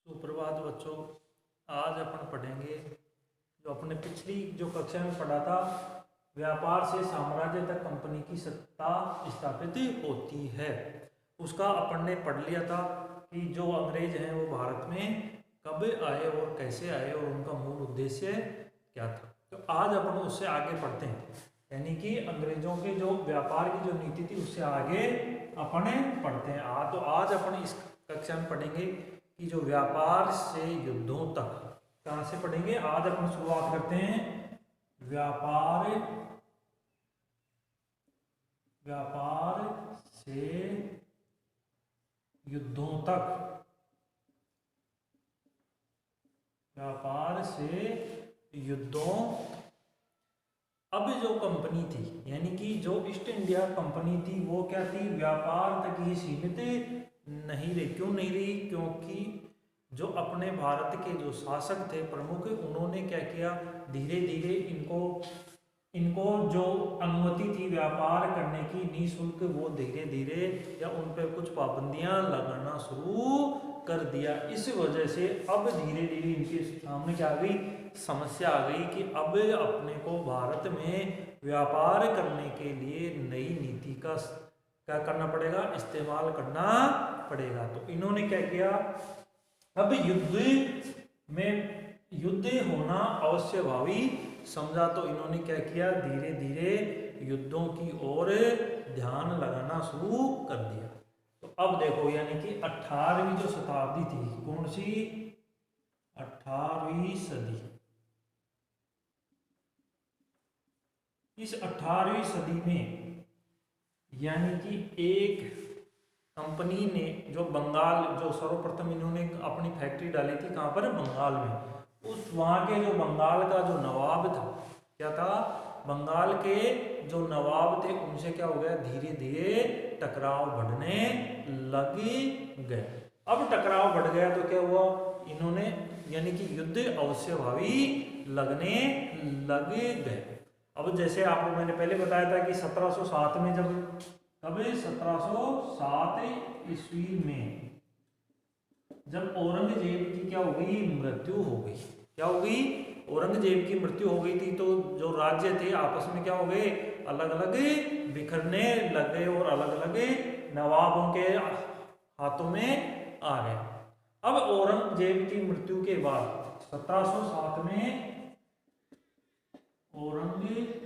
सुप्रभात बच्चों। आज अपन पढ़ेंगे जो अपने पिछली जो कक्षा में पढ़ा था, व्यापार से साम्राज्य तक कंपनी की सत्ता स्थापित होती है। उसका अपन ने पढ़ लिया था कि जो अंग्रेज हैं वो भारत में कब आए और कैसे आए और उनका मूल उद्देश्य क्या था। तो आज अपन उससे आगे पढ़ते हैं, यानी कि अंग्रेजों के जो व्यापार की जो नीति थी उससे आगे अपन पढ़ते हैं। तो आज अपन इस कक्षा में पढ़ेंगे कि जो व्यापार से युद्धों तक, कहाँ से पढ़ेंगे। आज अपन शुरुआत करते हैं व्यापार से युद्धों तक। व्यापार से युद्धों। अब जो कंपनी थी, यानी कि जो ईस्ट इंडिया कंपनी थी, वो क्या थी, व्यापार तक ही सीमित नहीं रही। क्यों नहीं रही? क्योंकि जो अपने भारत के जो शासक थे प्रमुख, उन्होंने क्या किया, धीरे धीरे इनको जो अनुमति थी व्यापार करने की निःशुल्क, वो धीरे धीरे या उन पर कुछ पाबंदियां लगाना शुरू कर दिया। इस वजह से अब धीरे धीरे इनके सामने क्या आ गई, समस्या आ गई कि अब अपने को भारत में व्यापार करने के लिए नई नीति का क्या करना पड़ेगा, इस्तेमाल करना पड़ेगा। तो इन्होंने क्या किया, अब युद्ध होना अवश्यभावी समझा। तो इन्होंने क्या किया, धीरे धीरे युद्धों की ओर ध्यान लगाना शुरू कर दिया। तो अब देखो, यानी कि 18वीं जो शताब्दी थी, कौन सी, 18वीं सदी। इस 18वीं सदी में यानी कि एक कंपनी ने जो बंगाल, जो सर्वप्रथम इन्होंने अपनी फैक्ट्री डाली थी, कहाँ पर, बंगाल में। उस वहाँ के जो बंगाल का जो नवाब था, क्या था, बंगाल के जो नवाब थे, उनसे क्या हो गया, धीरे धीरे टकराव बढ़ने लग गए। अब टकराव बढ़ गया तो क्या हुआ, इन्होंने यानी कि युद्ध अवश्यभावी लगने लग गए। अब जैसे आपको मैंने पहले बताया था कि 1707 में कब 1707 ईस्वी में जब औरंगजेब की क्या हो गई, मृत्यु हो गई। क्या हो गई, औरंगजेब की मृत्यु हो गई थी। तो जो राज्य थे आपस में क्या हो गए, अलग अलग बिखरने लगे और अलग अलग नवाबों के हाथों में आ गए। अब औरंगजेब की मृत्यु के बाद 1707 में औरंगजेब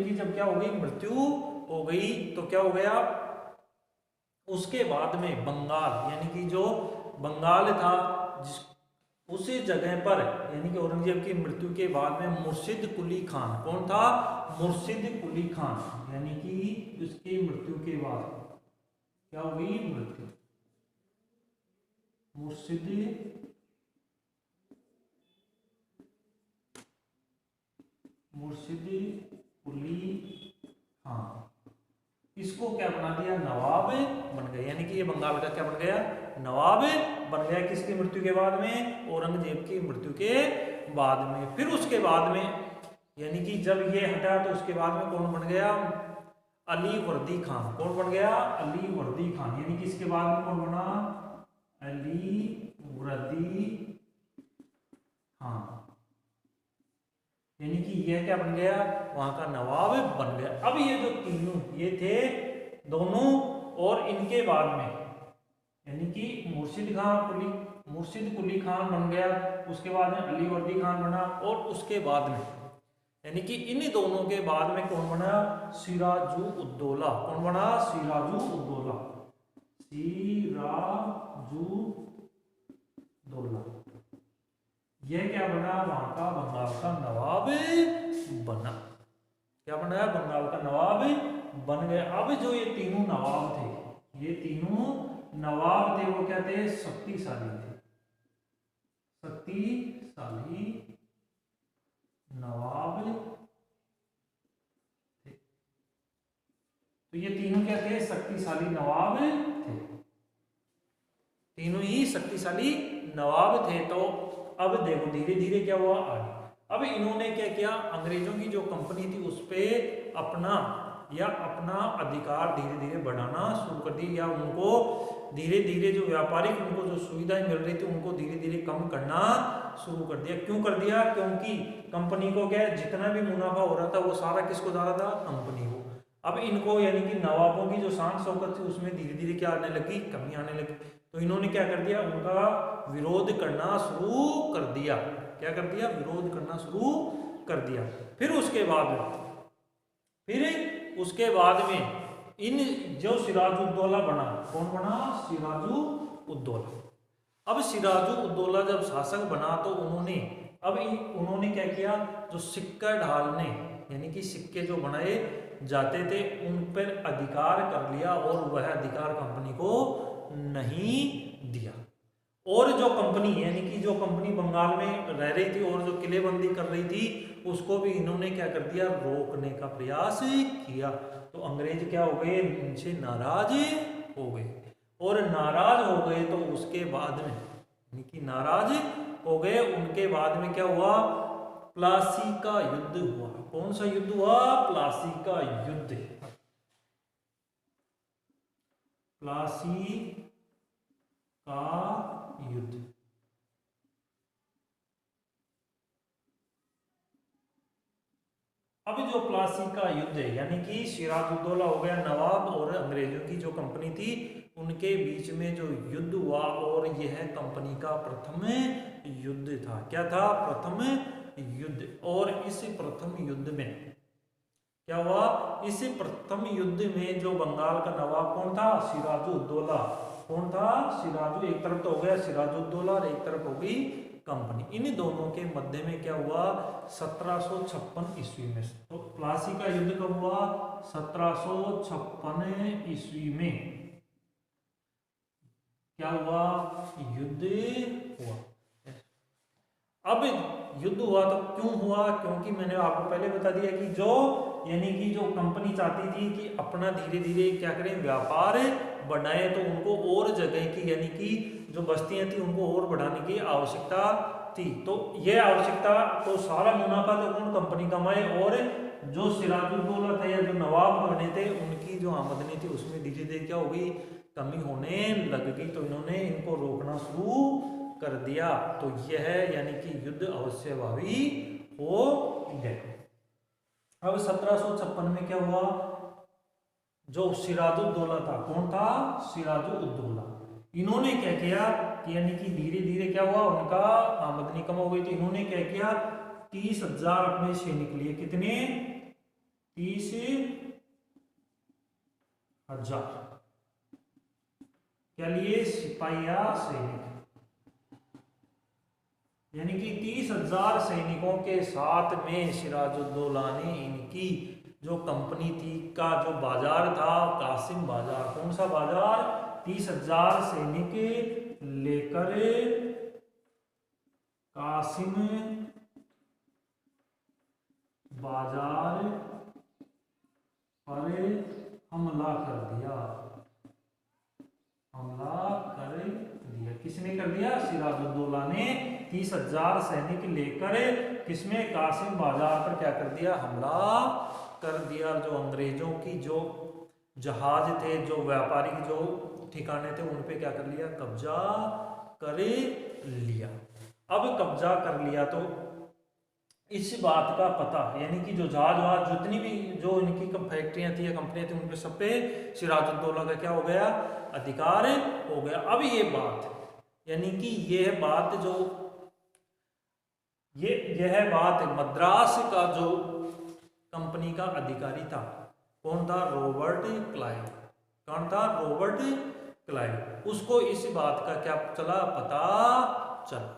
की जब क्या हो गई, मृत्यु हो गई, तो क्या हो गया, उसके बाद में बंगाल, यानी कि जो बंगाल था उसी जगह पर, यानी कि औरंगजेब की मृत्यु के बाद में मुर्शिद कुली खान, कौन था, मुर्शिद कुली खान, यानी कि उसकी मृत्यु के बाद क्या हो गई, मृत्यु, मुर्शिद कुली खान, इसको क्या बना दिया, नवाब बन गए। यानी कि ये बंगाल का क्या बन गया, नवाब बन गया। किसकी मृत्यु के बाद में, औरंगजेब की मृत्यु के बाद में। फिर उसके बाद में, यानी कि जब ये हटा तो उसके बाद में कौन बन गया, अली वर्दी खान। कौन बन गया, अली वर्दी खान। यानी कि इसके बाद में कौन बना, अली वर्दी खान। यानी कि यह क्या बन गया, वहां का नवाब बन गया। अब ये जो तीनों ये थे दोनों, और इनके बाद में यानी कि मुर्शिद कुली खान बन गया, उसके बाद में अली वर्दी खान बना, और उसके बाद में यानी कि इन दोनों के बाद में कौन बना, सिराजु उद्दौला। कौन बना, सिराजु उद्दौला। यह क्या बना, वहां का बंगाल का नवाब बना। क्या बना, बंगाल का नवाब बन गया। अब जो ये तीनों नवाब थे, ये तीनों नवाब थे, वो क्या थे, शक्तिशाली थे, शक्तिशाली नवाब थे। तो ये तीनों क्या थे, शक्तिशाली नवाब थे, तीनों ही शक्तिशाली नवाब थे। तो अब देखो धीरे धीरे क्या हुआ आगे। अब इन्होंने क्या किया, अंग्रेजों की जो कंपनी थी उस पर अपना या अपना अधिकार धीरे धीरे बढ़ाना शुरू कर दिया, या उनको धीरे धीरे जो व्यापारिक उनको जो सुविधाएं मिल रही थी उनको धीरे धीरे कम करना शुरू कर दिया। क्यों कर दिया? क्योंकि कंपनी को क्या है, जितना भी मुनाफा हो रहा था वो सारा किसको जा रहा था? कंपनी को। अब इनको यानी कि नवाबों की जो शान शौकत थी उसमें धीरे धीरे क्या आने लगी? कमी आने लगी। तो इन्होंने क्या कर दिया? उनका विरोध करना शुरू कर दिया। क्या कर दिया? विरोध करना शुरू कर दिया। फिर उसके बाद में इन जो सिराजुद्दौला बना, कौन बना? सिराजुद्दौला। अब सिराजुद्दौला जब शासक बना तो उन्होंने क्या किया? जो सिक्का ढालने यानी कि सिक्के जो बनाए जाते थे उन पर अधिकार कर लिया और वह अधिकार कंपनी को नहीं दिया। और जो कंपनी यानी कि जो कंपनी बंगाल में रह रही थी और जो किलेबंदी कर रही थी उसको भी इन्होंने क्या कर दिया? रोकने का प्रयास किया। तो अंग्रेज क्या हो गए? इनसे नाराज हो गए। और नाराज हो गए तो उसके बाद में यानी कि नाराज हो गए, उनके बाद में क्या हुआ? प्लासी का युद्ध हुआ। कौन सा युद्ध हुआ? प्लासी का युद्ध। प्लासी का युद्ध। अब जो प्लासी का युद्ध है यानी कि सिराजुद्दौला हो गया नवाब और अंग्रेजों की जो कंपनी थी उनके बीच में जो युद्ध हुआ, और यह कंपनी का प्रथम युद्ध था। क्या था? प्रथम युद्ध। और इस प्रथम युद्ध में क्या हुआ? इस प्रथम युद्ध में जो बंगाल का नवाब कौन था? सिराजुद्दौला। कौन था? सिराजु। एक तरफ तो हो गया सिराजुद्दौला और एक तरफ हो गई कंपनी। इन दोनों के मध्य में क्या हुआ? 1756 ईस्वी में। तो प्लासी का युद्ध कब हुआ? 1756 ईस्वी में क्या हुआ? युद्ध हुआ। अब युद्ध हुआ तो क्यों हुआ? क्योंकि मैंने आपको पहले बता दिया कि जो यानी कि जो कंपनी चाहती थी कि अपना धीरे धीरे क्या करें? व्यापार बढ़ाए, तो उनको और जगह की यानी कि जो बस्तियां थी उनको और बढ़ाने की आवश्यकता थी। तो यह आवश्यकता तो सारा मुनाफा तो कौन? कंपनी कमाए, और जो सिराजुद्दौला थे या जो नवाब बने थे उनकी जो आमदनी थी उसमें धीरे धीरे क्या हो गई? कमी होने लग गई। तो इन्होंने इनको रोकना शुरू कर दिया। तो यह यानी कि युद्ध अवश्यभावी हो गया। अब 1756 में क्या हुआ? जो सिराजुद्दौला था, कौन था? सिराजुद्दौला। इन्होंने क्या किया कि यानी कि धीरे धीरे क्या हुआ? उनका आमदनी कम हो गई। तो इन्होंने क्या किया? 30,000 अपने सैनिक लिए। कितने? 30,000 क्या लिए? सिपाहिया सैनिक। यानी कि 30,000 सैनिकों के साथ में सिराजुद्दौला ने इनकी जो कंपनी थी का जो बाजार था कासिम बाजार। कौन सा बाजार? 30,000 सैनिक लेकर कासिम बाजार पर हमला कर दिया। किसने कर दिया? सिराजुद्दौला ने 30,000 सैनिक लेकर किसमें? कासिम बाजार पर क्या कर दिया? हमला कर दिया। जो अंग्रेजों की जो जहाज थे, जो व्यापारिक जो ठिकाने थे उन पे क्या कर लिया? कब्जा कर लिया। अब कब्जा कर लिया तो इस बात का पता यानी कि जो जहाज वहाज जितनी भी जो इनकी फैक्ट्रियां थी या कंपनियां थी उन पे सब पे सिराजुद्दौला का क्या हो गया? अधिकार हो गया। अब ये बात यानी कि यह बात मद्रास का जो कंपनी का अधिकारी था, कौन था? Robert Clive. कौन था? Robert Clive. उसको इस बात का क्या चला? पता चला।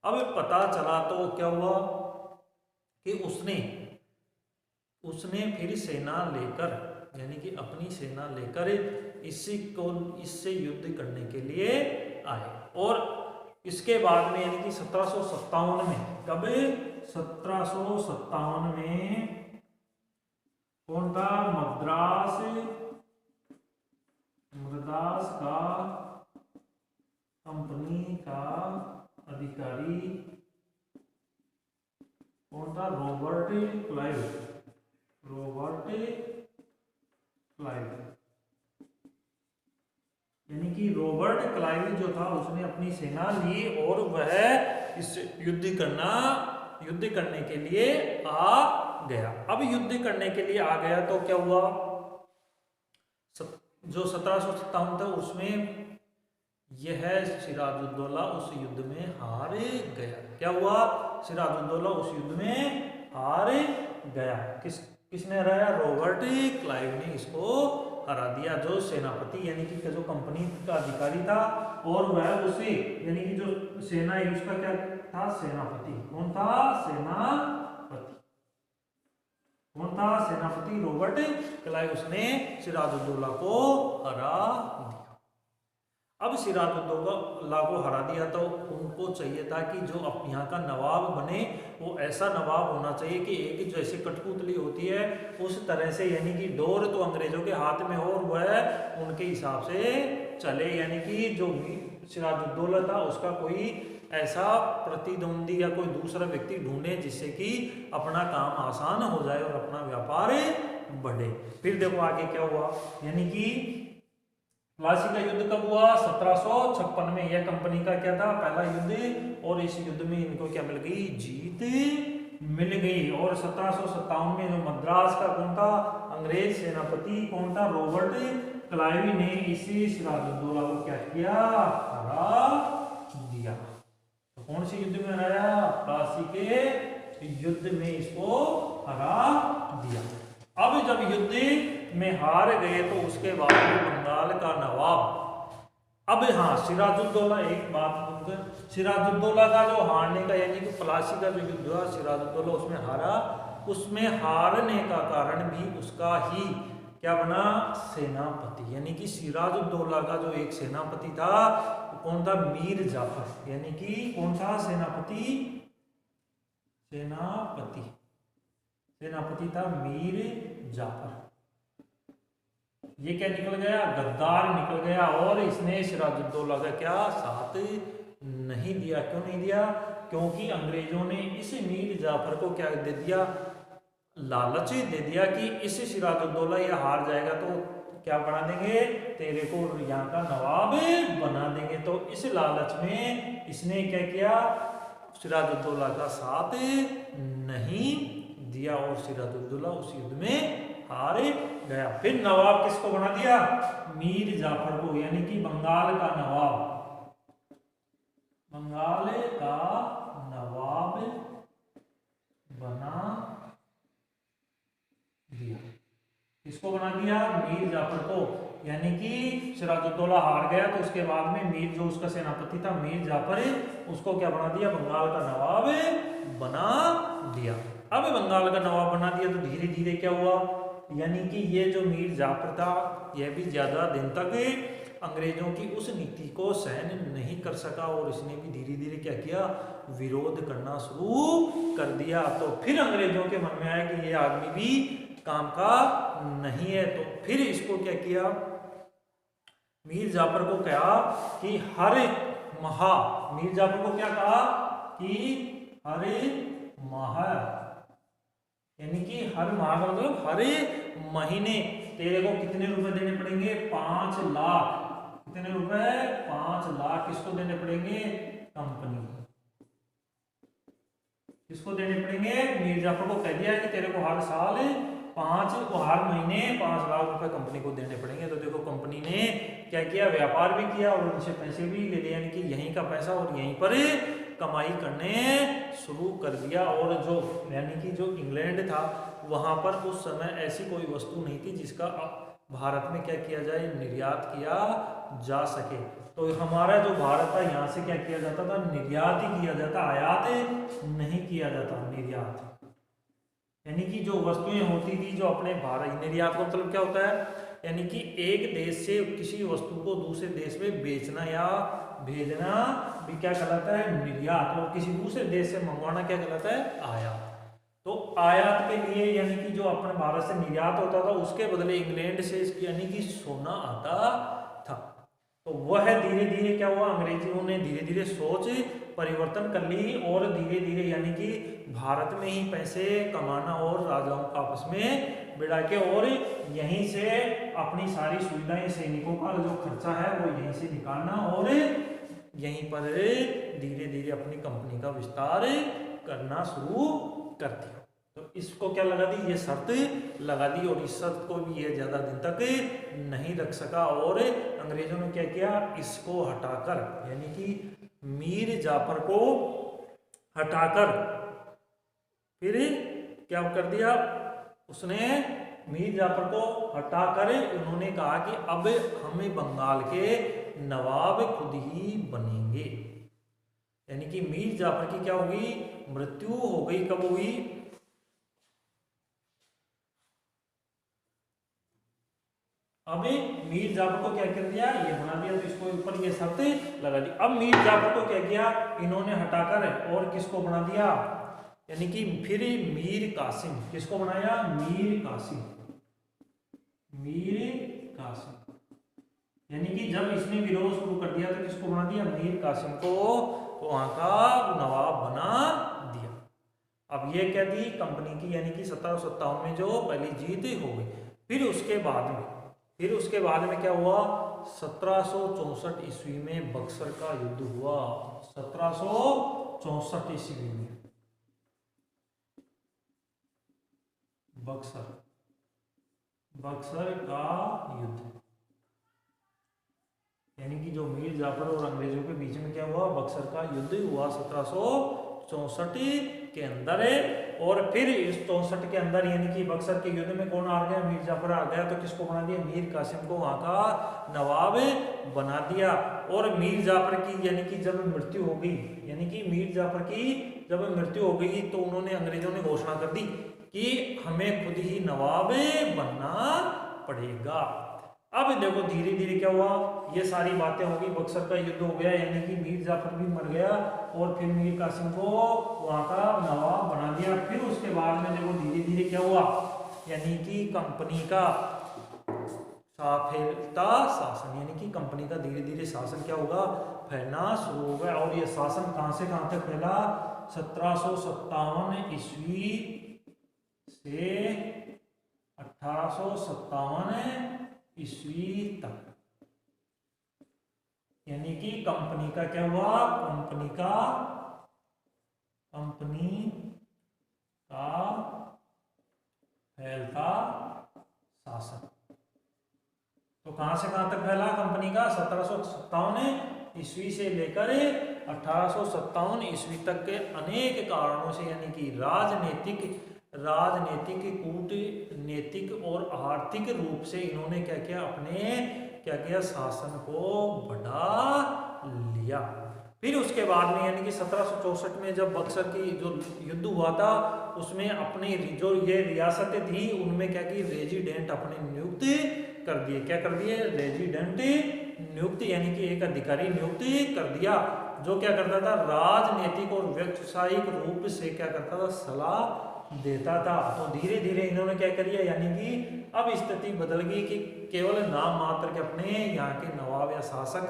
अब पता चला तो क्या हुआ कि उसने फिर सेना लेकर यानी कि अपनी सेना लेकर इससे युद्ध करने के लिए आए। और इसके बाद में यानी कि 1757 में, कब? 1757 में कौन था? मद्रास का कंपनी का अधिकारी कौन था? Robert Clive. क्लाइव, यानी कि रॉबर्ट क्लाइव जो था उसने अपनी सेना ली और वह इस युद्ध करने के लिए आ गया। अब युद्ध करने के लिए आ गया तो क्या हुआ, जो 1757 था उसमें यह सिराजुद्दौला उस युद्ध में हार गया। क्या हुआ, सिराजुद्दौला उस युद्ध में हार गया। किसने हराया, रॉबर्ट क्लाइव ने इसको हरा दिया, जो सेनापति यानी कि जो कंपनी का अधिकारी था, और वह उसे यानी कि जो सेना है उसका क्या था, सेनापति। कौन था, सेनापति। कौन था, सेनापति रॉबर्ट क्लाइव। उसने सिराजुद्दौला को हरा दिया। अब सिराजुद्दौला को हरा दिया तो उनको चाहिए था कि जो अब यहाँ का नवाब बने वो ऐसा नवाब होना चाहिए कि एक जैसे कठपुतली होती है उस तरह से, यानी कि डोर तो अंग्रेजों के हाथ में हो और वह उनके हिसाब से चले। यानी कि जो सिराजुद्दौला था उसका कोई ऐसा प्रतिद्वंदी या कोई दूसरा व्यक्ति ढूंढे जिससे कि अपना काम आसान हो जाए और अपना व्यापार बढ़े। फिर देखो आगे क्या हुआ, यानी कि प्लासी का युद्ध कब हुआ, 1756 में। यह कंपनी का क्या था, पहला युद्ध, और इस युद्ध में इनको क्या मिल गई, जीत मिल गई। और 1757 में जो मद्रास का कौन था, अंग्रेज सेनापति कौन था, रॉबर्ट क्लाइव ने इसी सिराजुद्दौला को क्या किया, हरा दिया। तो कौन से युद्ध में हराया, प्लासी के युद्ध में इसको हरा दिया। अब जब युद्ध में हार गए तो उसके बाद बंगाल का नवाब, अब हाँ सिराजुद्दौला, एक बात, सिराजुद्दौला का जो हारने का यानी कि प्लासी का जो युद्ध हुआ सिराजुद्दौला उसमें हारा, उसमें हारने का कारण भी उसका ही क्या बना, सेनापति। यानी कि सिराजुद्दौला का जो एक सेनापति था कौन था, मीर जाफर। यानी कि कौन था सेनापति, सेनापति था मीर जाफर। ये क्या निकल गया, गद्दार निकल गया, और इसने सिराजुद्दौला का क्या साथ नहीं दिया। क्यों नहीं दिया, क्योंकि अंग्रेजों ने इस मीर जाफर को क्या दे दिया, लालच दे दिया कि इस सिराजुद्दौला ये हार जाएगा तो क्या बना देंगे, तेरे को यहाँ का नवाब बना देंगे। तो इस लालच में इसने क्या किया, सिराजुद्दौला का साथ नहीं दिया और सिराजुद्दौला उस युद्ध में हार गया। फिर नवाब किसको बना दिया, मीर जाफर को, यानी कि बंगाल का नवाब, बंगाल का नवाब बना दिया। किसको बना दिया, मीर जाफर को। यानी कि सिराजुद्दौला हार गया तो उसके बाद में मीर जो उसका सेनापति था मीर जाफर, उसको क्या बना दिया, बंगाल का नवाब बना दिया। अब बंगाल का नवाब बना दिया तो धीरे धीरे क्या हुआ, यानी कि ये जो मीर जाफर था यह भी ज़्यादा दिन तक अंग्रेजों की उस नीति को सहन नहीं कर सका और इसने भी धीरे धीरे क्या किया, विरोध करना शुरू कर दिया। तो फिर अंग्रेजों के मन में आया कि ये आदमी भी काम का नहीं है, तो फिर इसको क्या किया, मीर जाफर को कहा कि हर माह, मीर जाफर को क्या कहा कि हर माह, यानी कि हर माह का मतलब हर महीने तेरे को कितने रुपए देने पड़ेंगे, 5 लाख। कितने रुपए, 5 लाख किसको देने पड़ेंगे, कंपनी। किसको देने पड़ेंगे, मीर जाफर को कह दिया कि तेरे को हर साल हर महीने 5 लाख रुपए कंपनी को देने पड़ेंगे। तो देखो कंपनी ने क्या किया, व्यापार भी किया और उनसे पैसे भी ले लिए, यानी कि यहीं का पैसा और यहीं पर कमाई करने शुरू कर दिया। और जो यानी कि जो इंग्लैंड था वहां पर उस समय ऐसी कोई वस्तु नहीं थी जिसका भारत में क्या किया जाए, निर्यात किया जा सके। तो हमारा जो भारत था यहाँ से क्या किया जाता था, निर्यात ही किया जाता, आयात नहीं किया जाता, निर्यात। यानी कि जो वस्तुएं होती थी जो अपने भारत, निर्यात का मतलब क्या होता है, यानी कि एक देश से किसी वस्तु को दूसरे देश में बेचना या भेजना भी क्या कहलाता है, निर्यात। और किसी दूसरे देश से मंगवाना क्या कहलाता है, आयात। तो आयात के लिए यानी कि जो अपने भारत से निर्यात होता था उसके बदले इंग्लैंड से यानी कि सोना आता था। तो वह धीरे धीरे क्या हुआ, अंग्रेजों ने धीरे धीरे सोच परिवर्तन कर ली और धीरे धीरे यानी कि भारत में ही पैसे कमाना और राजाओं का आपस में बिठा के और यहीं से अपनी सारी सुविधाएं, सैनिकों का जो खर्चा है वो यहीं से निकालना और यहीं पर धीरे धीरे अपनी कंपनी का विस्तार करना शुरू कर दिया। तो इसको क्या लगा दी, ये शर्त लगा दी और इस शर्त को भी ये ज्यादा दिन तक नहीं रख सका और अंग्रेजों ने क्या किया, इसको हटाकर यानी कि मीर जाफर को हटाकर फिर क्या कर दिया उसने, मीर जाफर को हटाकर उन्होंने कहा कि अब हमें बंगाल के नवाब खुद ही बनेंगे। यानी कि मीर जाफर की क्या होगी, मृत्यु हो गई। कब हुई, अब मीर जाफर को क्या कर दिया, ये बना दिया, तो इसको ऊपर ये शर्त लगा दी। अब मीर जाफर को क्या किया इन्होंने हटाकर और किसको बना दिया, यानी कि फिर मीर कासिम, किसको बनाया, मीर कासिम, मीर कासिम। यानी कि जब इसने विरोध शुरू कर दिया तो किसको बना दिया, मीर कासिम को वहां का नवाब बना दिया। अब ये क्या थी कंपनी की, यानी कि 1757 में जो पहली जीत हो गई। फिर उसके बाद में क्या हुआ, 1764 ईस्वी में बक्सर का युद्ध हुआ। 1764 ईस्वी में बक्सर का युद्ध, यानी कि जो मीर जाफर और अंग्रेजों के बीच में क्या हुआ, बक्सर का युद्ध हुआ 1764 के अंदर है। और फिर इस 64 के अंदर यानी कि बक्सर के युद्ध में कौन हार गया, मीर जाफर हार गया, तो किसको बना दिया, मीर कासिम को वहां का नवाब बना दिया। और मीर जाफर की यानी कि जब मृत्यु हो गई, यानी कि मीर जाफर की जब मृत्यु हो गई तो उन्होंने, अंग्रेजों ने घोषणा कर दी कि हमें खुद ही नवाब बनना पड़ेगा। अब देखो धीरे धीरे क्या हुआ, ये सारी बातें हो गई, बक्सर का युद्ध हो गया, यानी कि मीर जाफर भी मर गया और फिर मीर कासिम को वहां का नवाब बना दिया। फिर उसके बाद में देखो धीरे धीरे क्या हुआ, यानी कि कंपनी का फैलता शासन, यानी कि कंपनी का धीरे धीरे शासन क्या होगा, फैलना शुरू होगा। और ये शासन कहां से कहां तक फैला, 1757 ईस्वी से 1857 ईस्वी तक। यानी कि कंपनी का क्या हुआ, कंपनी का फैलता शासन। तो कहां से कहां तक फैला कंपनी का, 1757 ईस्वी से लेकर 1857 ईस्वी तक के अनेक कारणों से, यानी कि राजनीतिक, कूटनीतिक और आर्थिक रूप से इन्होंने क्या किया, अपने क्या किया, शासन को बढ़ा लिया। फिर उसके बाद में यानी कि 1764 में जब बक्सर की जो युद्ध हुआ था उसमें अपनी जो ये रियासतें थी उनमें क्या की, रेजिडेंट अपने नियुक्त कर दिए। क्या कर दिए, रेजिडेंट नियुक्त, यानी कि एक अधिकारी नियुक्त कर दिया जो क्या करता था, राजनीतिक और व्यावसायिक रूप से क्या करता था, सलाह देता था। तो धीरे धीरे इन्होंने क्या कर दिया, यानी कि अब स्थिति बदल गई कि केवल नाम मात्र के अपने यहाँ के नवाब या शासक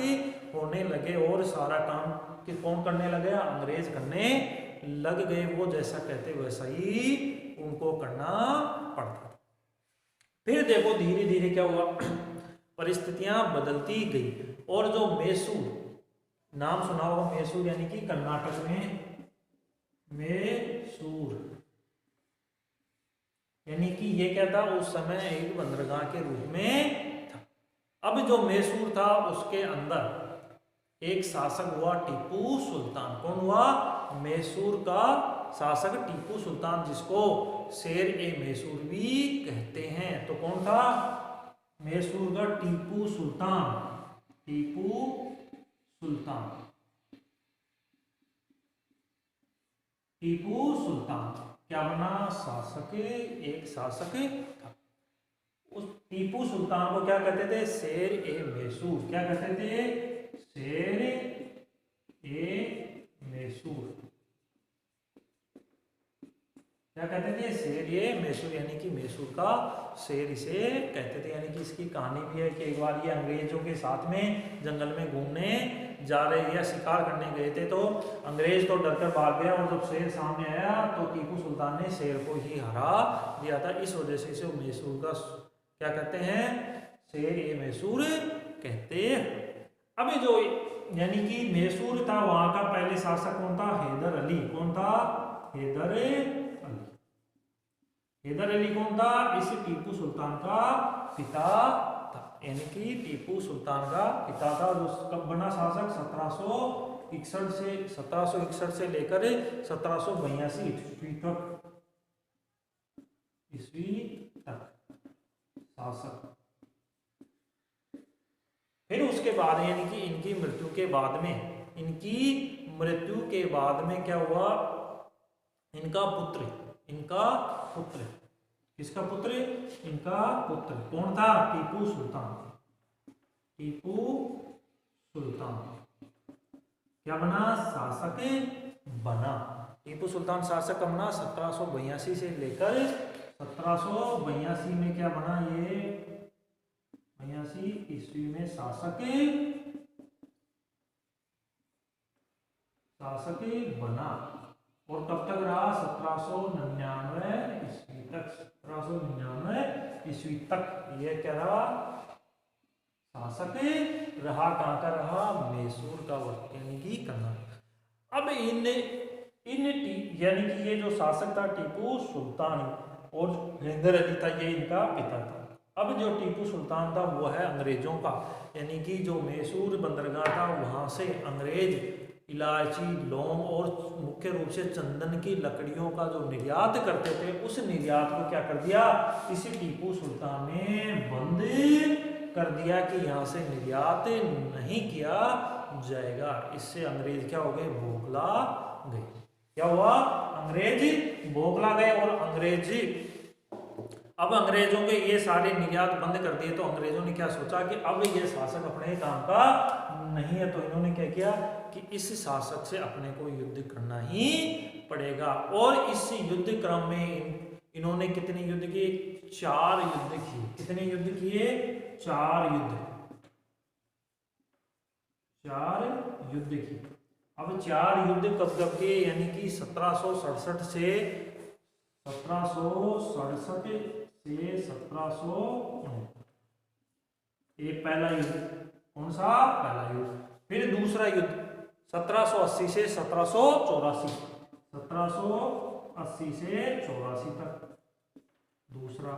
होने लगे और सारा काम कि कौन करने लगे, अंग्रेज करने लग गए। वो जैसा कहते वैसा ही उनको करना पड़ता। फिर देखो धीरे धीरे क्या हुआ, परिस्थितियां बदलती गई और जो मैसूर, नाम सुना होगा मैसूर, यानी कि कर्नाटक में मैसूर, यानी कि ये क्या था, उस समय एक बंदरगाह के रूप में था। अब जो मैसूर था उसके अंदर एक शासक हुआ टीपू सुल्तान। कौन हुआ, मैसूर का शासक टीपू सुल्तान, जिसको शेर ए मैसूर भी कहते हैं। तो कौन था, मैसूर का टीपू सुल्तान, टीपू सुल्तान, टीपू सुल्तान क्या बना, शासक, एक शासक था। उस टीपू सुल्तान को क्या कहते थे, शेर ए मैसूर। क्या कहते थे, शेर ए मैसूर। क्या कहते थे, शेर ये मैसूर, यानी कि मैसूर का शेर इसे कहते थे। यानी कि इसकी कहानी भी है कि एक बार ये अंग्रेजों के साथ में जंगल में घूमने जा रहे या शिकार करने गए थे, तो अंग्रेज तो डरकर भाग गया, और जब शेर सामने आया तो टीपू सुल्तान ने शेर को ही हरा दिया था। इस वजह से इसे मैसूर का क्या कहते हैं, शेर ए मैसूर कहते हैं। अभी जो यानी कि मैसूर था, वहां का पहले शासक कौन था, हैदर अली। कौन था, हैदर अली। हैदर अली कौन था, इस टीपू सुल्तान का पिता था, यानी कि टीपू सुल्तान का पिता था। जो कब बना शासक, 1761 से लेकर 1782 ईस्वी तक शासक। फिर उसके बाद यानी कि इनकी मृत्यु के बाद में क्या हुआ, इनका पुत्र किसका पुत्र, इनका पुत्र कौन था, टीपू सुल्तान क्या बना, शासक बना। टीपू सुल्तान शासक बना 1782 से लेकर 1782 में क्या बना, ये 82 ईस्वी में शासक बना। और कब तक रहा, 1799 ईस्वी तक। 1799 ईस्वी तक ये क्या रहा, शासक रहा। कहाँ का रहा, मैसूर का, यानी कि कर्नाटक। अब यानी कि ये जो शासक था टीपू सुल्तान और हैदर अली था, ये इनका पिता था। अब जो टीपू सुल्तान था वो है अंग्रेजों का, यानी कि जो मैसूर बंदरगाह था वहाँ से अंग्रेज इलायची, लौंग और मुख्य रूप से चंदन की लकड़ियों का जो निर्यात करते थे, उस निर्यात को क्या कर दिया, इसी टीपू सुल्तान ने बंद कर दिया कि यहाँ से निर्यात नहीं किया जाएगा। इससे अंग्रेज क्या हो गए, बौखला गए। क्या हुआ, अंग्रेज बौखला गए। और अब अंग्रेजों के ये सारे निर्यात बंद कर दिए, तो अंग्रेजों ने क्या सोचा कि अब ये शासक अपने काम का नहीं है, तो इन्होंने क्या किया कि इस शासक से अपने को युद्ध करना ही पड़ेगा। और इस युद्ध क्रम में इन्होंने कितने युद्ध किए, 4 युद्ध किए। कितने युद्ध किए, 4 युद्ध किए। अब 4 युद्ध कब किए, यानी कि 1767 से 1769। ये पहला युद्ध, कौन सा, पहला युद्ध। फिर दूसरा युद्ध 1780 से 1784, 1780 से 84 तक दूसरा।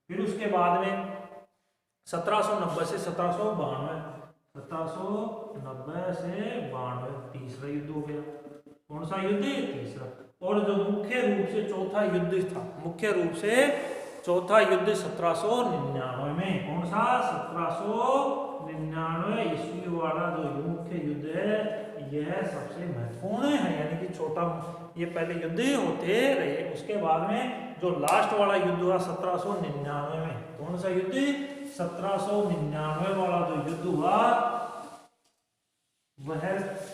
फिर उसके बाद में 1790 से 1792, 1790 से 92 तीसरा युद्ध हो गया। कौन सा युद्ध, तीसरा। और जो मुख्य रूप से चौथा युद्ध था, मुख्य रूप से चौथा युद्ध 1799 में। कौन सा, 1799 ईस्वी वाला जो मुख्य युद्ध है, यह सबसे महत्वपूर्ण है। यानी कि छोटा, ये पहले युद्ध होते रहे, उसके बाद में जो लास्ट वाला युद्ध हुआ 1799 में। कौन सा युद्ध, 1799 वाला जो युद्ध हुआ वह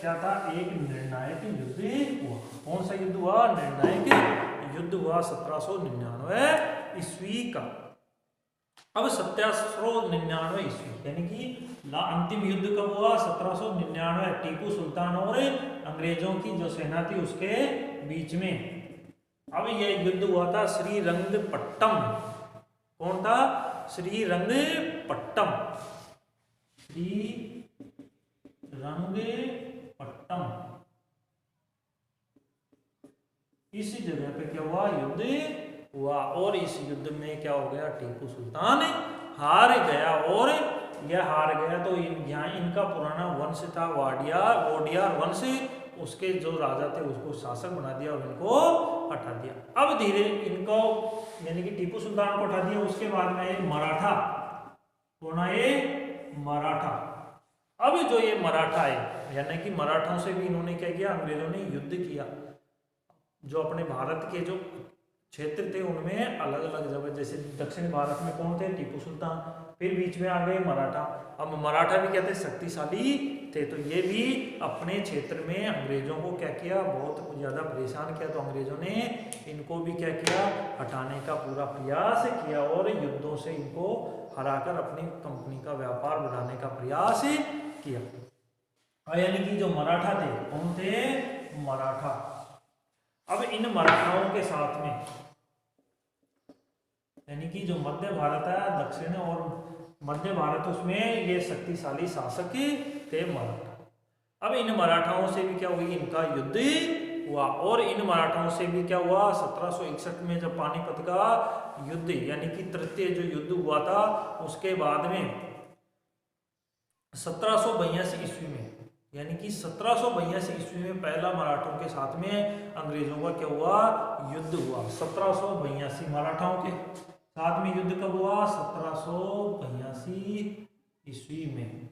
क्या था, एक निर्णायक युद्ध हुआ। कौन सा युद्ध हुआ, निर्णायक युद्ध हुआ 1799 ईस्वी का। अब 1799 ईस्वी यानी कि अंतिम युद्ध कब हुआ, 1799, टीपू सुल्तान और अंग्रेजों की जो सेना थी उसके बीच में। अब यह युद्ध हुआ था श्रीरंगपट्टम। कौन था, श्रीरंगपट्टम। श्रीरंगपट्टम, इस जगह पे क्या हुआ, युद्ध हुआ। और इस युद्ध में क्या हो गया, टीपू सुल्तान हार गया। और यह हार गया तो यहाँ इनका पुराना वंश था वोडियार वंश, उसके जो राजा थे उसको शासक बना दिया और इनको हटा दिया। अब धीरे इनको यानी कि टीपू सुल्तान को हटा दिया। उसके बाद में मराठा, कौन आए, मराठा। अब जो ये मराठा है, यानी कि मराठों से भी इन्होंने क्या किया, अंग्रेजों ने युद्ध किया। जो अपने भारत के जो क्षेत्र थे उनमें अलग अलग जगह, जैसे दक्षिण भारत में कौन थे, टीपू सुल्तान। फिर बीच में आ गए मराठा। अब मराठा भी कहते शक्तिशाली थे, तो ये भी अपने क्षेत्र में अंग्रेजों को क्या किया, बहुत ज़्यादा परेशान किया। तो अंग्रेजों ने इनको भी क्या किया, हटाने का पूरा प्रयास किया और युद्धों से इनको हराकर अपनी कंपनी का व्यापार बढ़ाने का प्रयास किया। यानी कि जो मराठा थे, कौन थे, मराठा। अब इन मराठाओं के साथ में यानी कि जो मध्य भारत है, दक्षिण और मध्य भारत, उसमें ये शक्तिशाली शासक थे मराठा। अब इन मराठाओं से भी क्या हुई, इनका युद्ध हुआ। और इन मराठाओं से भी क्या हुआ, 1761 में जब पानीपत का युद्ध यानी कि तृतीय जो युद्ध हुआ था, उसके बाद में 1782 ईस्वी में यानी कि 1782 ईस्वी में पहला मराठों के साथ में अंग्रेजों का क्या हुआ, युद्ध हुआ। 1782 मराठाओं के साथ में युद्ध कब हुआ, 1782 ईस्वी में।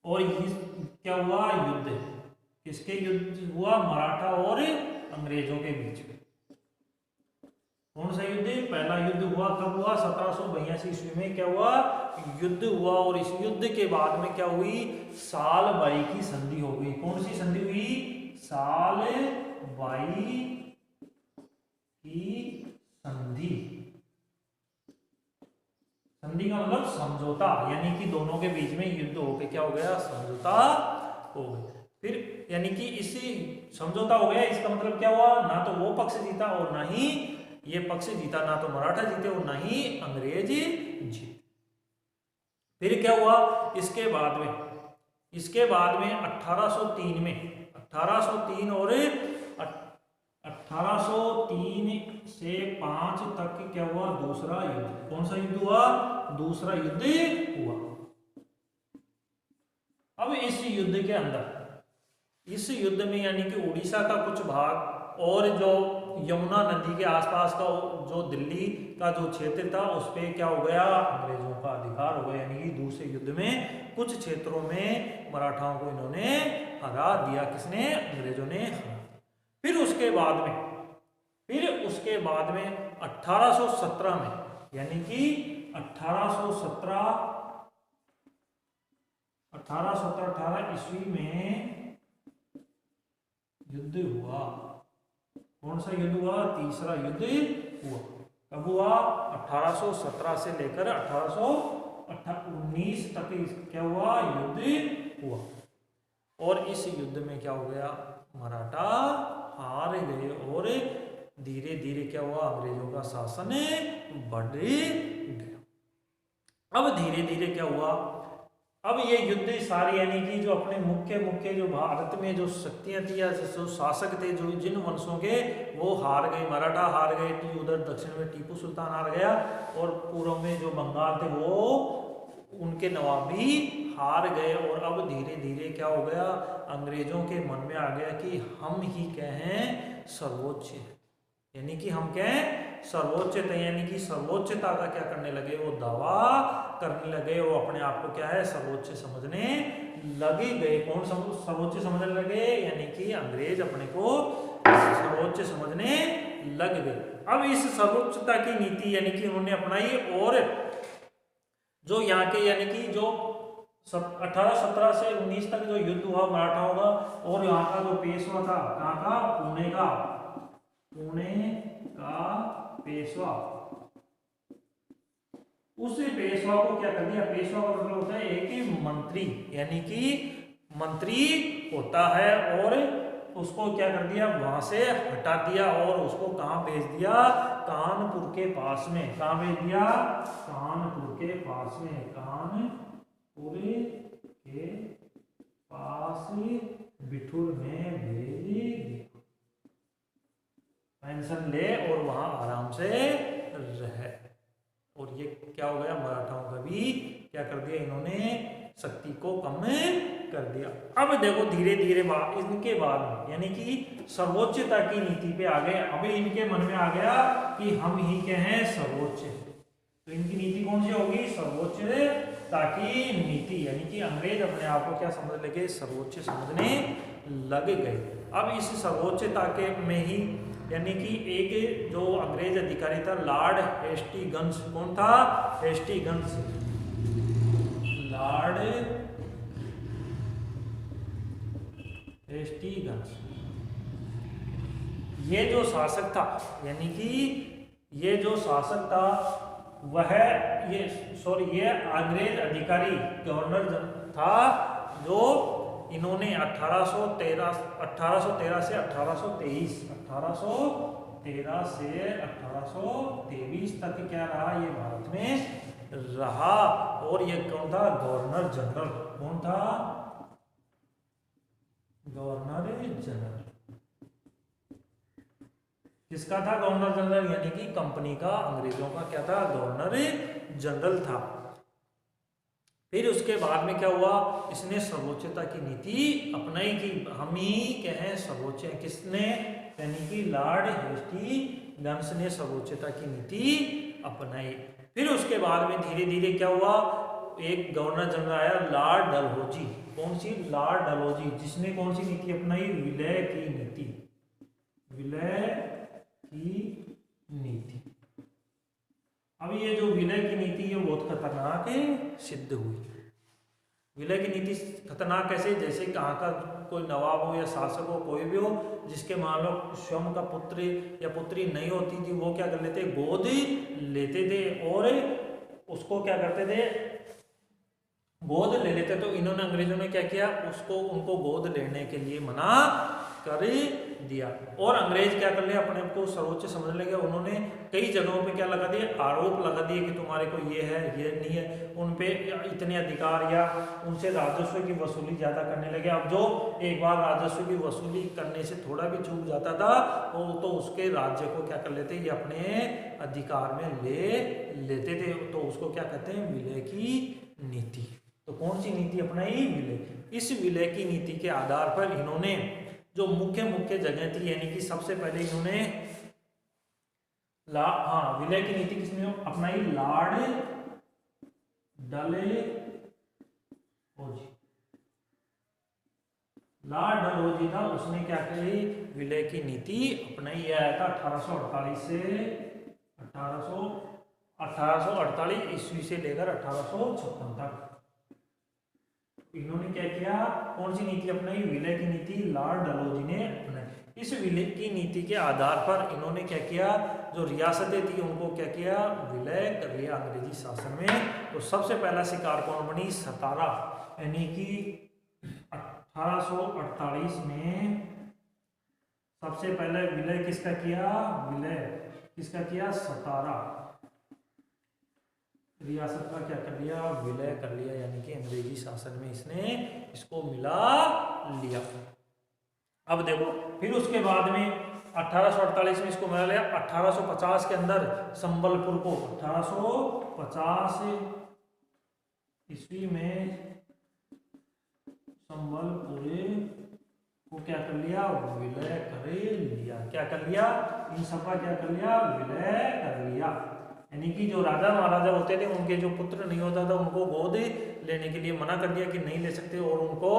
और क्या हुआ, युद्ध किसके युद्ध हुआ, मराठा और अंग्रेजों के बीच में। कौन सा युद्ध, पहला युद्ध हुआ कब हुआ, 1782 ईस्वी में क्या हुआ, युद्ध हुआ। और इस युद्ध के बाद में क्या हुई, साल बाई की संधि हो गई। कौन सी संधि हुई, साल बाई की संधि। संधि का मतलब समझौता, यानी कि दोनों के बीच में युद्ध होके क्या हो गया, समझौता हो गया। फिर यानी कि इसी समझौता हो गया, इसका मतलब क्या हुआ, ना तो वो पक्ष जीता और ना ही ये पक्ष जीता, ना तो मराठा जीते और ना ही अंग्रेज जीते। फिर क्या हुआ, इसके बाद में 1803 में 1803 और 1803 से 5 तक क्या हुआ, दूसरा युद्ध। कौन सा युद्ध हुआ, दूसरा युद्ध हुआ। अब इस युद्ध के अंदर, इस युद्ध में यानी कि उड़ीसा का कुछ भाग और जो यमुना नदी के आसपास का जो दिल्ली का जो क्षेत्र था, उस पर क्या हो गया, अंग्रेजों का अधिकार हो गया। यानी कि दूसरे युद्ध में कुछ क्षेत्रों में मराठाओं को इन्होंने हरा दिया। किसने, अंग्रेजों ने हरा। फिर उसके बाद में 1817 में यानी कि 1817 ईस्वी में युद्ध हुआ। कौन सा युद्ध हुआ, तीसरा युद्ध हुआ। कब हुआ, 1817 से लेकर 1819 तक क्या हुआ, युद्ध हुआ। और इस युद्ध में क्या हो गया, मराठा हार गए और धीरे धीरे क्या हुआ, अंग्रेजों का शासन बढ़ गया। अब धीरे धीरे क्या हुआ, अब ये युद्ध सारे यानी कि जो अपने मुख्य जो भारत में जो शक्तियां थी या जो शासक थे, जो जिन वंशों के, वो हार गए। मराठा हार गए, उधर दक्षिण में टीपू सुल्तान हार गया, और पूर्व में जो बंगाल थे वो उनके नवाब भी हार गए। और अब धीरे धीरे क्या हो गया, अंग्रेजों के मन में आ गया कि हम ही क्या हैं, सर्वोच्च, यानी कि हम क्या हैं, सर्वोच्च थे। यानी कि सर्वोच्चता का क्या करने लगे, वो दावा करने लगे, वो अपने आप को क्या है, सर्वोच्च समझने लगे गए। कौन सर्वोच्च समझने लगे, यानी कि अंग्रेज अपने को सर्वोच्च समझने लग गए। अब इस सर्वोच्चता की नीति यानी कि उन्होंने अपनाई, और जो यहाँ के यानी कि जो 1817 से 19 तक जो युद्ध हुआ मराठाओं का, और यहाँ का जो पेशवा था, कहाँ का, पुणे का पेशवा, उस पेशवा को क्या कर दिया, पेशवा का मतलब होता है एक मंत्री, यानी कि मंत्री होता है, और उसको क्या कर दिया, वहां से हटा दिया और उसको कहाँ भेज दिया, कानपुर के पास में। कहाँ भेज दिया, कानपुर के पास में, कानपुर के पास बिठूर में भेज दिया। पेंशन ले और वहां आराम से रहे। और ये क्या हो गया, मराठाओं का भी क्या कर दिया, इन्होंने शक्ति को कम कर दिया। अब देखो धीरे धीरे इनके बाद यानी कि सर्वोच्चता की नीति पे आ गए। अभी इनके मन में आ गया कि हम ही क्या हैं, सर्वोच्च। तो इनकी नीति कौन सी होगी, सर्वोच्चता की नीति। यानी कि अंग्रेज अपने आप को क्या समझ लगे, सर्वोच्च समझने लग गए। अब इस सर्वोच्चता के में ही यानी कि एक जो अंग्रेज अधिकारी था लॉर्ड हेस्टिंग्स, कौन था? Hastings, Lord Hastings. ये जो शासक था, यानी कि ये जो शासक था वह ये अंग्रेज अधिकारी गवर्नर था, जो इन्होंने 1813 से 1823 से 1823 तक क्या रहा, ये भारत में रहा। और ये कौन था? Governor general. कौन था? Governor general. किसका था गवर्नर जनरल? यानी कि कंपनी का, अंग्रेजों का क्या था? गवर्नर जनरल था। फिर उसके बाद में क्या हुआ? इसने सर्वोच्चता की नीति अपनाई कि हम ही क्या है, सर्वोच्च हैं। किसने? यानी कि लॉर्ड हेस्टिंग्स ने सर्वोच्चता की नीति अपनाई। फिर उसके बाद में धीरे धीरे क्या हुआ? एक गवर्नर जनरल आया, लॉर्ड डलहौजी। कौन सी? लॉर्ड डलहौजी, जिसने कौन सी नीति अपनाई? विलय की नीति। विलय की नीति। अब ये जो विलय की नीति है बहुत खतरनाक सिद्ध हुई। विलय की नीति खतरनाक कैसे? जैसे कहाँ का कोई नवाब हो या शासक हो, कोई भी हो, जिसके मान लो स्वयं का पुत्र या पुत्री नहीं होती थी, वो क्या कर लेते? गोद लेते थे और उसको क्या करते थे? गोद ले लेते। तो इन्होंने, अंग्रेजों ने क्या किया? उसको, उनको गोद लेने के लिए मना कर दिया। और अंग्रेज क्या कर लिया? अपने आप को सर्वोच्च समझने लगे। उन्होंने कई जगहों पे क्या लगा दिए? आरोप लगा दिए कि तुम्हारे को ये है, ये नहीं है, उन पे इतने अधिकार, या उनसे राजस्व की वसूली ज्यादा करने लगे। अब जो एक बार राजस्व की वसूली करने से थोड़ा भी चूक जाता था, वो तो उसके राज्य को क्या कर लेते? ये अपने अधिकार में ले लेते थे। तो उसको क्या कहते हैं? विलय की नीति। तो कौन सी नीति अपनाई? विलय। इस विलय की नीति के आधार पर इन्होंने जो मुख्य जगह थी, यानी कि सबसे पहले इन्होंने विलय की नीति किसने अपनाई? लॉर्ड डलहौजी। लॉर्ड डलहौजी था, उसने क्या करी? विलय की नीति अपनाई। यह आया था 1848 से 1848 ईस्वी से लेकर 1856 तक। इन्होंने क्या किया? कौन सी नीति अपनाई? विलय की नीति लॉर्ड डलहौजी ने अपनाई। इस विलय की नीति के आधार पर इन्होंने क्या किया? जो रियासतें थी उनको क्या किया? विलय कर लिया अंग्रेजी शासन में। तो सबसे पहला शिकार कौन बनी? सतारा। यानी कि 1848 में सबसे पहले विलय किसका किया? विलय किसका किया? सतारा रियासत का क्या कर लिया? विलय कर लिया। यानी कि अंग्रेजी शासन में इसने इसको मिला लिया। अब देखो, फिर उसके बाद में 1848 में इसको मिला लिया। 1850 के अंदर संबलपुर को, 1850 ईस्वी में संबलपुर को क्या कर लिया? विलय कर लिया। क्या कर लिया? इन सबका क्या कर लिया? विलय कर लिया। यानी कि जो राजा महाराजा होते थे, उनके जो पुत्र नहीं होता था, उनको गोद लेने के लिए मना कर दिया कि नहीं ले सकते, और उनको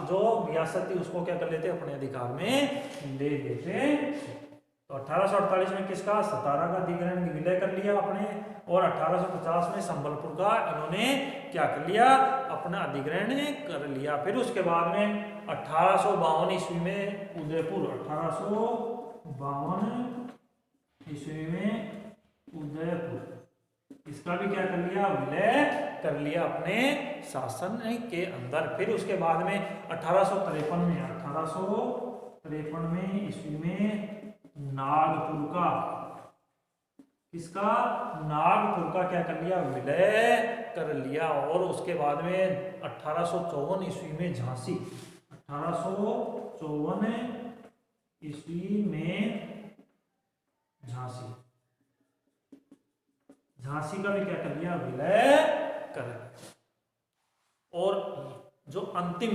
जो रियासत थी उसको क्या कर लेते? अपने अधिकार में ले लेते। तो 1848 में किसका? सतारा का अधिग्रहण विलय कर लिया अपने, और 1850 में संबलपुर का इन्होंने क्या कर लिया? अपना अधिग्रहण कर लिया। फिर उसके बाद में 1852 ईस्वी में उदयपुर, 1852 ईस्वी में उदयपुर, इसका भी क्या कर लिया? विलय कर लिया अपने शासन के अंदर। फिर उसके बाद में 1853 में ईस्वी में नागपुर का, किसका? नागपुर का क्या कर लिया? विलय कर लिया। और उसके बाद में 1854 ईस्वी में झांसी, 1854 ईस्वी में झांसी, झांसी का भी क्या कर लिया? विलय कर। और जो अंतिम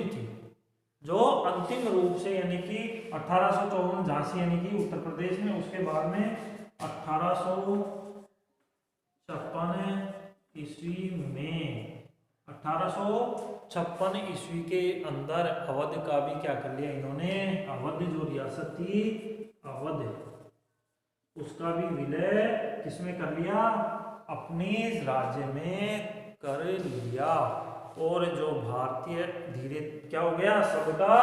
रूप से, यानी कि 1854 झांसी यानी कि उत्तर प्रदेश में, उसके बाद में 1856 ईस्वी में, 1856 ईस्वी के अंदर अवध का भी क्या कर लिया इन्होंने? अवध जो रियासत थी, अवध, उसका भी विलय किसमें कर लिया? अपने राज्य में कर लिया। और जो भारतीय धीरे क्या हो गया? सबका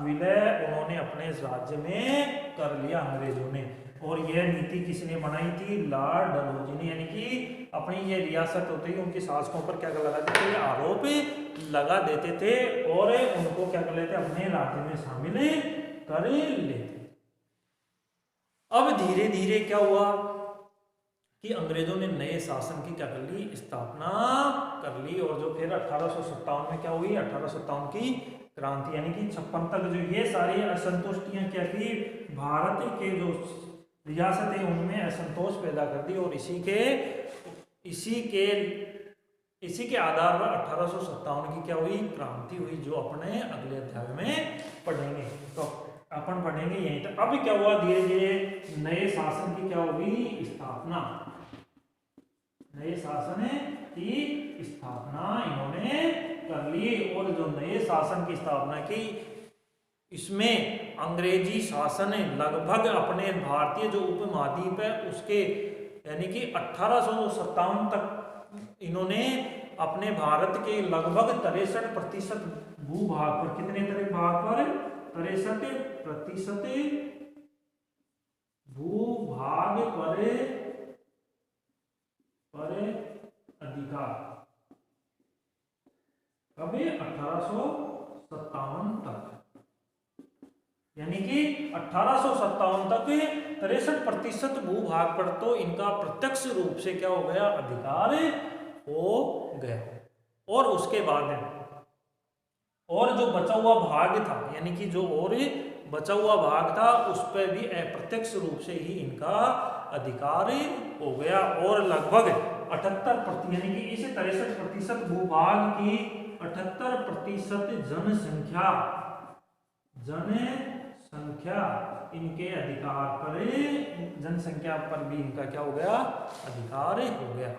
विलय उन्होंने अपने राज्य में कर लिया अंग्रेजों ने। और यह नीति किसने बनाई थी? लॉर्ड डलहौजी ने। यानी कि अपनी ये रियासत होती है उनकी शासकों पर क्या लगा देते थे? आरोप लगा देते थे और उनको क्या कर लेते? अपने राज्य में शामिल कर लेते। अब धीरे धीरे क्या हुआ कि अंग्रेजों ने नए शासन की क्या कर ली? स्थापना कर ली। और जो फिर 1857 में क्या हुई? 1857 की क्रांति, यानी कि 56 तक जो ये सारी असंतुष्टियां क्या थी? भारत के जो रियासत है उनमें असंतोष पैदा कर दी। और इसी के आधार पर 1857 की क्या हुई? क्रांति हुई, जो अपने अगले अध्याय में पढ़ेंगे। तो अपन पढ़ेंगे यहीं तक। अब क्या हुआ? धीरे धीरे नए शासन की क्या होगी? स्थापना। नए शासन की स्थापना इन्होंने कर ली। और जो नए शासन की स्थापना की, इसमें अंग्रेजी शासन लगभग अपने भारतीय जो उपमहाद्वीप है उसके यानी कि 1857 तक इन्होंने अपने भारत के लगभग 63% भूभाग पर, कितने भाग पर? 63% भूभाग पर अधिकार। कभी 1857 तक, यानी कि 1857 तक 63% भूभाग पर तो इनका प्रत्यक्ष रूप से क्या हो गया? अधिकार हो गया। और उसके बाद और जो बचा हुआ भाग था, यानी कि जो और बचा हुआ भाग था उस पर भी अप्रत्यक्ष रूप से ही इनका अधिकार हो गया। और लगभग 78% यानी कि इस 63% भूभाग की 78% जनसंख्या इनके अधिकार पर, जनसंख्या पर भी इनका क्या हो गया? अधिकार हो गया।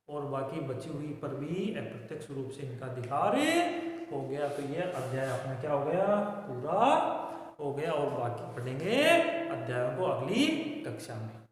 और बाकी बची हुई पर भी अप्रत्यक्ष रूप से इनका अधिकार हो गया। तो यह अध्याय अपना क्या हो गया? पूरा हो गया। और बाकी पढ़ेंगे अध्यायों को अगली कक्षा में।